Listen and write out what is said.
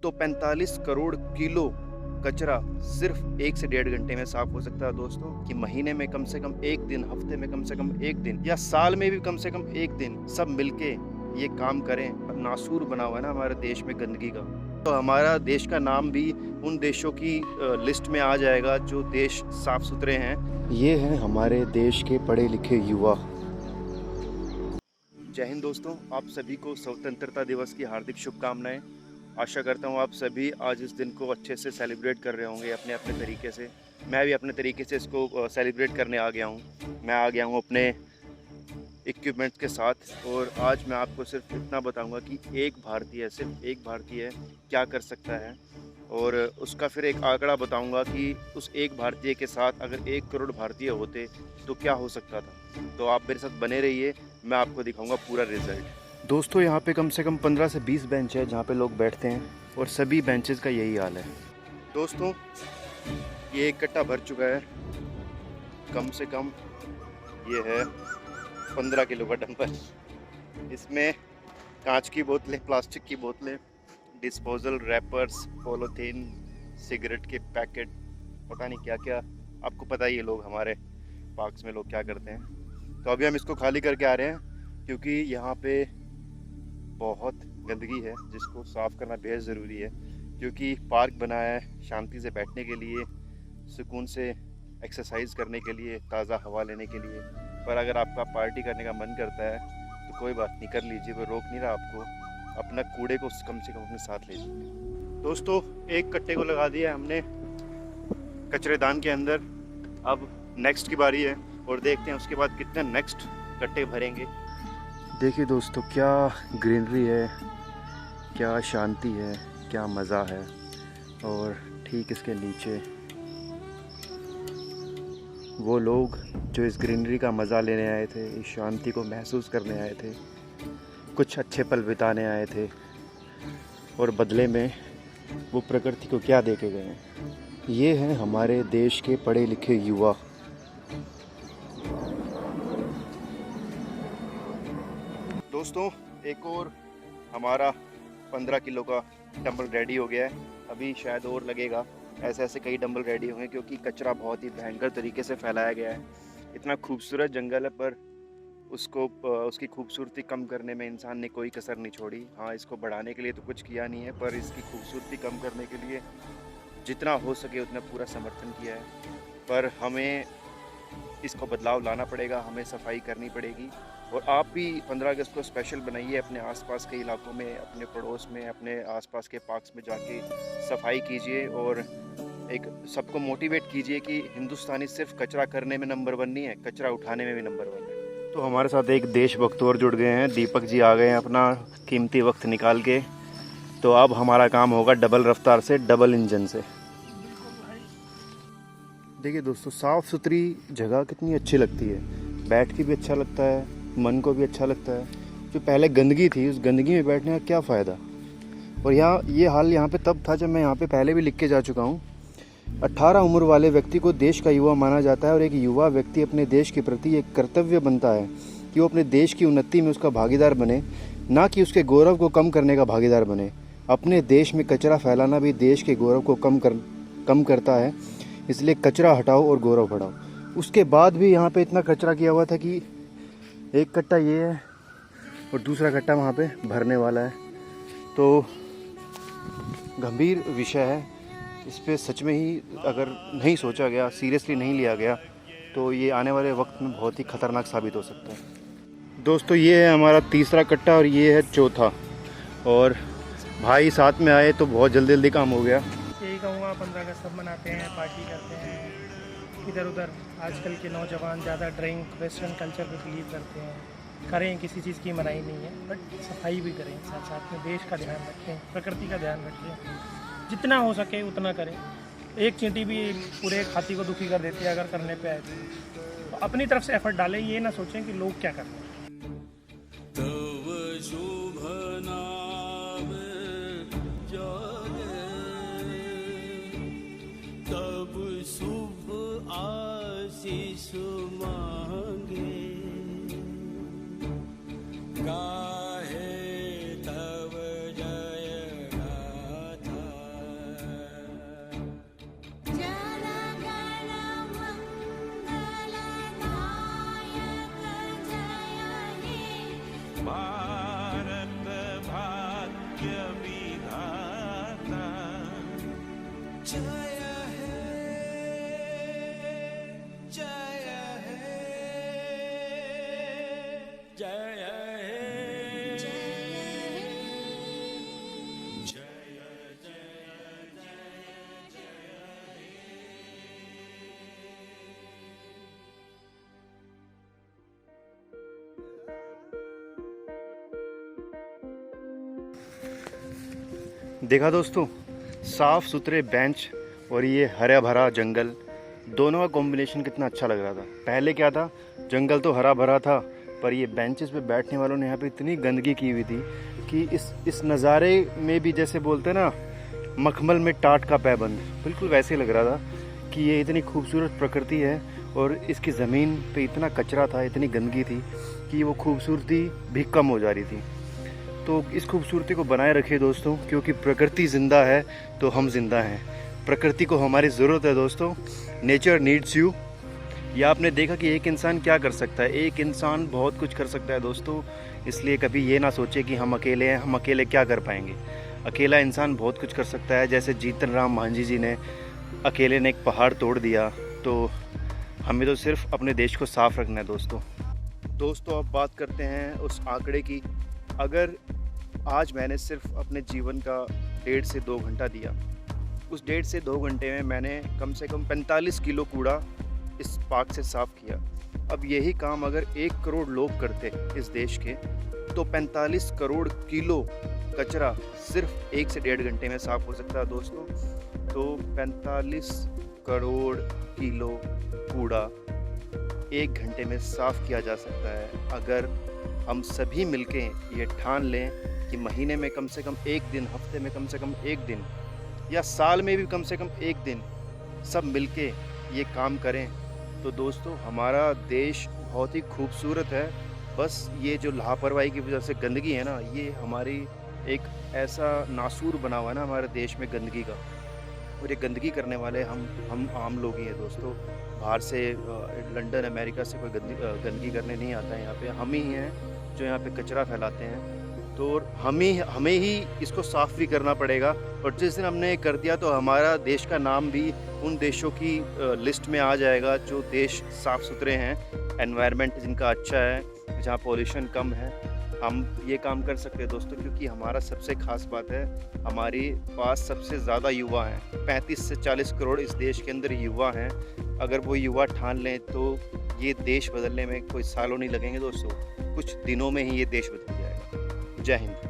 तो 45 करोड़ किलो कचरा सिर्फ 1 से 1.5 घंटे में साफ हो सकता है दोस्तों। कि महीने में कम से कम 1 दिन, हफ्ते में कम से कम 1 दिन, या साल में भी कम से कम 1 दिन सब मिलके ये काम करें। नासूर बना हुआ है ना हमारे देश में गंदगी का, तो हमारा देश का नाम भी उन देशों की लिस्ट में आ जाएगा जो देश साफ सुथरे हैं। ये हैं हमारे देश के पढ़े लिखे युवा। जय हिंद दोस्तों, आप सभी को स्वतंत्रता दिवस की हार्दिक शुभकामनाएं। आशा करता हूँ आप सभी आज इस दिन को अच्छे से सेलिब्रेट कर रहे होंगे अपने अपने तरीके से। मैं भी अपने तरीके से इसको सेलिब्रेट करने आ गया हूँ। मैं आ गया हूँ अपने इक्विपमेंट्स के साथ, और आज मैं आपको सिर्फ इतना बताऊंगा कि एक भारतीय, सिर्फ एक भारतीय क्या कर सकता है, और उसका फिर एक आंकड़ा बताऊंगा कि उस एक भारतीय के साथ अगर 1 करोड़ भारतीय होते तो क्या हो सकता था। तो आप मेरे साथ बने रहिए, मैं आपको दिखाऊंगा पूरा रिजल्ट। दोस्तों यहाँ पे कम से कम 15 से 20 बेंच है जहाँ पे लोग बैठते हैं, और सभी बेंचेस का यही हाल है। दोस्तों ये एक कट्टा भर चुका है, कम से कम ये है 15 किलो का डंपर। इसमें कांच की बोतलें, प्लास्टिक की बोतलें, डिस्पोजल रैपर्स, पॉलीथीन, सिगरेट के पैकेट, पता नहीं क्या क्या। आपको पता ही है लोग हमारे पार्क्स में लोग क्या करते हैं। तो अभी हम इसको खाली करके आ रहे हैं क्योंकि यहाँ पे बहुत गंदगी है जिसको साफ़ करना बेहद ज़रूरी है। क्योंकि पार्क बनाया है शांति से बैठने के लिए, सुकून से एक्सरसाइज करने के लिए, ताज़ा हवा लेने के लिए। पर अगर आपका पार्टी करने का मन करता है तो कोई बात नहीं, कर लीजिए, कोई रोक नहीं रहा आपको। अपना कूड़े को कम से कम अपने साथ ले लीजिए। दोस्तों एक कट्टे को लगा दिया हमने कचरेदान के अंदर। अब नेक्स्ट की बारी है और देखते हैं उसके बाद कितने नेक्स्ट कट्टे भरेंगे। देखिए दोस्तों क्या ग्रीनरी है, क्या शांति है, क्या मज़ा है। और ठीक इसके नीचे वो लोग जो इस ग्रीनरी का मज़ा लेने आए थे, इस शांति को महसूस करने आए थे, कुछ अच्छे पल बिताने आए थे, और बदले में वो प्रकृति को क्या दे के गए हैं। ये हैं हमारे देश के पढ़े लिखे युवा। दोस्तों एक और हमारा 15 किलो का डंबल रेडी हो गया है। अभी शायद और लगेगा, ऐसे ऐसे कई डंबल रेडी होंगे क्योंकि कचरा बहुत ही भयंकर तरीके से फैलाया गया है। इतना खूबसूरत जंगल है पर उसको उसकी खूबसूरती कम करने में इंसान ने कोई कसर नहीं छोड़ी। हाँ, इसको बढ़ाने के लिए तो कुछ किया नहीं है, पर इसकी खूबसूरती कम करने के लिए जितना हो सके उतना पूरा समर्थन किया है। पर हमें इसको बदलाव लाना पड़ेगा, हमें सफाई करनी पड़ेगी। और आप भी 15 अगस्त को स्पेशल बनाइए, अपने आसपास के इलाकों में, अपने पड़ोस में, अपने आसपास के पार्क्स में जाके सफाई कीजिए और एक सबको मोटिवेट कीजिए कि हिंदुस्तानी सिर्फ कचरा करने में नंबर 1 नहीं है, कचरा उठाने में भी नंबर 1 है। तो हमारे साथ एक देशभक्त और जुड़ गए हैं, दीपक जी आ गए हैं अपना कीमती वक्त निकाल के। तो अब हमारा काम होगा डबल रफ्तार से, डबल इंजन से। देखिए दोस्तों साफ़ सुथरी जगह कितनी अच्छी लगती है, बैठ के भी अच्छा लगता है, मन को भी अच्छा लगता है। जो पहले गंदगी थी उस गंदगी में बैठने का क्या फ़ायदा। और यहाँ ये हाल यहाँ पे तब था जब मैं यहाँ पे पहले भी लिख के जा चुका हूँ। 18 उम्र वाले व्यक्ति को देश का युवा माना जाता है, और एक युवा व्यक्ति अपने देश के प्रति एक कर्तव्य बनता है कि वो अपने देश की उन्नति में उसका भागीदार बने, ना कि उसके गौरव को कम करने का भागीदार बने। अपने देश में कचरा फैलाना भी देश के गौरव को कम करता है, इसलिए कचरा हटाओ और गौरव बढ़ाओ। उसके बाद भी यहाँ पे इतना कचरा किया हुआ था कि एक कट्टा ये है और दूसरा कट्टा वहाँ पे भरने वाला है। तो गंभीर विषय है, इस पे सच में ही अगर नहीं सोचा गया, सीरियसली नहीं लिया गया, तो ये आने वाले वक्त में बहुत ही ख़तरनाक साबित हो सकता है। दोस्तों ये है हमारा तीसरा कट्टा और ये है चौथा, और भाई साथ में आए तो बहुत जल्दी जल्दी काम हो गया। यही कहूँगा, 15 अगस्त सब मनाते हैं, पार्टी करते हैं इधर उधर। आजकल के नौजवान ज़्यादा ड्रिंक, वेस्टर्न कल्चर पे बिलीव करते हैं। करें, किसी चीज़ की मनाही नहीं है, बट सफाई भी करें, साथ साथ में देश का ध्यान रखें, प्रकृति का ध्यान रखें, जितना हो सके उतना करें। एक चींटी भी पूरे हाथी को दुखी कर देती है अगर करने पे आए तो अपनी तरफ से एफर्ट डालें, ये ना सोचें कि लोग क्या कर रहे हैं। शुभ आशीष मांगे, गाहे तव जय गाथा, जय है जय है जय है देखा दोस्तों, साफ़ सुथरे बेंच और ये हरा भरा जंगल, दोनों का कॉम्बिनेशन कितना अच्छा लग रहा था। पहले क्या था, जंगल तो हरा भरा था, पर ये बेंचेस पे बैठने वालों ने यहाँ पे इतनी गंदगी की हुई थी कि इस नज़ारे में भी, जैसे बोलते हैं ना, मखमल में टाट का पैबंद, बिल्कुल वैसे ही लग रहा था कि ये इतनी खूबसूरत प्रकृति है और इसकी ज़मीन पे इतना कचरा था, इतनी गंदगी थी कि वो खूबसूरती भी कम हो जा रही थी। तो इस खूबसूरती को बनाए रखिए दोस्तों, क्योंकि प्रकृति ज़िंदा है तो हम ज़िंदा हैं। प्रकृति को हमारी ज़रूरत है दोस्तों। Nature needs you. या आपने देखा कि एक इंसान क्या कर सकता है, एक इंसान बहुत कुछ कर सकता है दोस्तों। इसलिए कभी ये ना सोचे कि हम अकेले हैं, हम अकेले क्या कर पाएंगे। अकेला इंसान बहुत कुछ कर सकता है। जैसे जीतन राम मांझी जी ने अकेले ने एक पहाड़ तोड़ दिया, तो हमें तो सिर्फ अपने देश को साफ़ रखना है दोस्तों। अब बात करते हैं उस आंकड़े की। अगर आज मैंने सिर्फ अपने जीवन का 1.5 से 2 घंटा दिया, उस 1.5 से 2 घंटे में मैंने कम से कम 45 किलो कूड़ा इस पार्क से साफ़ किया। अब यही काम अगर 1 करोड़ लोग करते इस देश के, तो 45 करोड़ किलो कचरा सिर्फ 1 से 1.5 घंटे में साफ़ हो सकता है दोस्तों। तो 45 करोड़ किलो कूड़ा 1 घंटे में साफ़ किया जा सकता है, अगर हम सभी मिलके ये ठान लें कि महीने में कम से कम 1 दिन, हफ्ते में कम से कम 1 दिन, या साल में भी कम से कम 1 दिन सब मिलके ये काम करें। तो दोस्तों, हमारा देश बहुत ही खूबसूरत है। बस ये जो लापरवाही की वजह से गंदगी है ना, ये हमारी एक ऐसा नासूर बना हुआ है ना हमारे देश में गंदगी का, और ये गंदगी करने वाले हम आम लोग ही हैं दोस्तों। बाहर से लंदन, अमेरिका से कोई गंदगी करने नहीं आता है। यहाँ पे हम ही हैं जो यहाँ पे कचरा फैलाते हैं। तो हमें ही इसको साफ़ भी करना पड़ेगा। और जिस दिन हमने कर दिया तो हमारा देश का नाम भी उन देशों की लिस्ट में आ जाएगा जो देश साफ़ सुथरे हैं, एनवायरनमेंट जिनका अच्छा है, जहाँ पॉल्यूशन कम है। हम ये काम कर सकते हैं दोस्तों, क्योंकि हमारा सबसे ख़ास बात है, हमारे पास सबसे ज़्यादा युवा हैं। 35 से 40 करोड़ इस देश के अंदर युवा हैं। अगर वो युवा ठान लें तो ये देश बदलने में कोई सालों नहीं लगेंगे दोस्तों, कुछ दिनों में ही ये देश बदल जाएगा। जय हिंद।